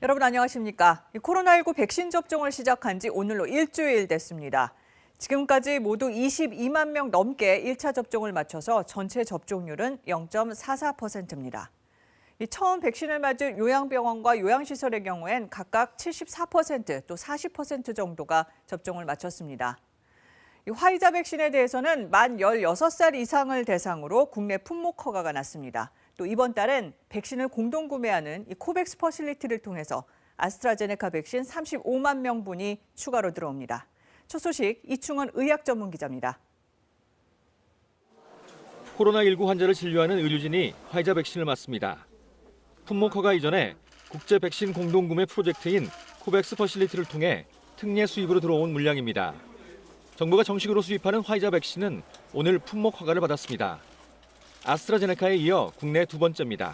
여러분 안녕하십니까? 코로나19 백신 접종을 시작한 지 오늘로 일주일 됐습니다. 지금까지 모두 22만 명 넘게 1차 접종을 마쳐서 전체 접종률은 0.44%입니다. 처음 백신을 맞은 요양병원과 요양시설의 경우엔 각각 74%, 또 40% 정도가 접종을 마쳤습니다. 화이자 백신에 대해서는 만 16살 이상을 대상으로 국내 품목 허가가 났습니다. 또 이번 달엔 백신을 공동 구매하는 코백스 퍼실리티를 통해서 아스트라제네카 백신 35만 명분이 추가로 들어옵니다. 첫 소식 이충원 의학 전문 기자입니다. 코로나19 환자를 진료하는 의료진이 화이자 백신을 맞습니다. 품목 허가 이전에 국제 백신 공동 구매 프로젝트인 코백스 퍼실리티를 통해 특례 수입으로 들어온 물량입니다. 정부가 정식으로 수입하는 화이자 백신은 오늘 품목 허가를 받았습니다. 아스트라제네카에 이어 국내 두 번째입니다.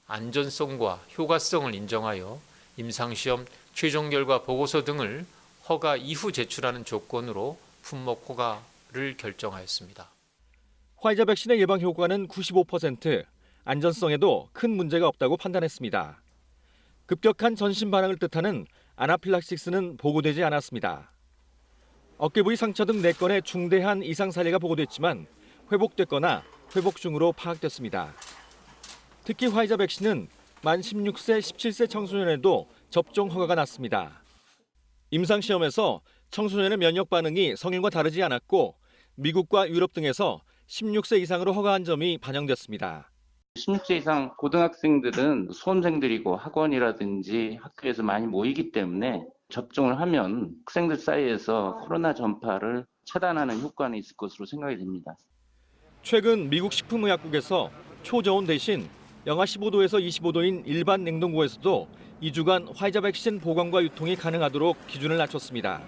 안전성과 효과성을 인정하여 임상시험 최종 결과 보고서 등을 허가 이후 제출하는 조건으로 품목 허가를 결정하였습니다. 화이자 백신의 예방 효과는 95%, 안전성에도 큰 문제가 없다고 판단했습니다. 급격한 전신 반응을 뜻하는 아나필락시스는 보고되지 않았습니다. 어깨 부위 상처 등 4건의 중대한 이상 사례가 보고됐지만 회복됐거나 회복 중으로 파악됐습니다. 특히 화이자 백신은 만 16세, 17세 청소년에도 접종 허가가 났습니다. 임상시험에서 청소년의 면역 반응이 성인과 다르지 않았고 미국과 유럽 등에서 16세 이상으로 허가한 점이 반영됐습니다. 16세 이상 고등학생들은 수험생들이고 학원이라든지 학교에서 많이 모이기 때문에 접종을 하면 학생들 사이에서 코로나 전파를 차단하는 효과는 있을 것으로 생각이 됩니다. 최근 미국 식품의약국에서 초저온 대신 영하 15도에서 25도인 일반 냉동고에서도 2주간 화이자 백신 보관과 유통이 가능하도록 기준을 낮췄습니다.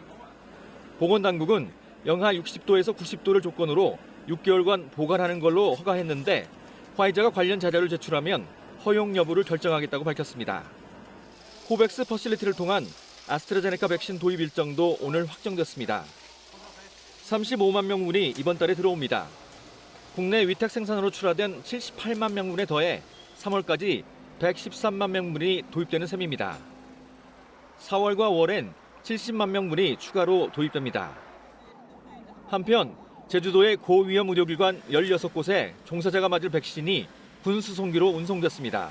보건당국은 영하 60도에서 90도를 조건으로 6개월간 보관하는 걸로 허가했는데 화이자가 관련 자료를 제출하면 허용 여부를 결정하겠다고 밝혔습니다. 코백스 퍼실리티를 통한 아스트라제네카 백신 도입 일정도 오늘 확정됐습니다. 35만 명분이 이번 달에 들어옵니다. 국내 위탁 생산으로 출하된 78만 명분에 더해 3월까지 113만 명분이 도입되는 셈입니다. 4월과 5월엔 70만 명분이 추가로 도입됩니다. 한편 제주도의 고위험 의료기관 16곳에 종사자가 맞을 백신이 군수송기로 운송됐습니다.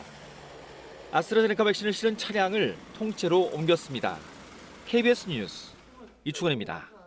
아스트라제네카 백신을 실은 차량을 통째로 옮겼습니다. KBS 뉴스 이충원입니다.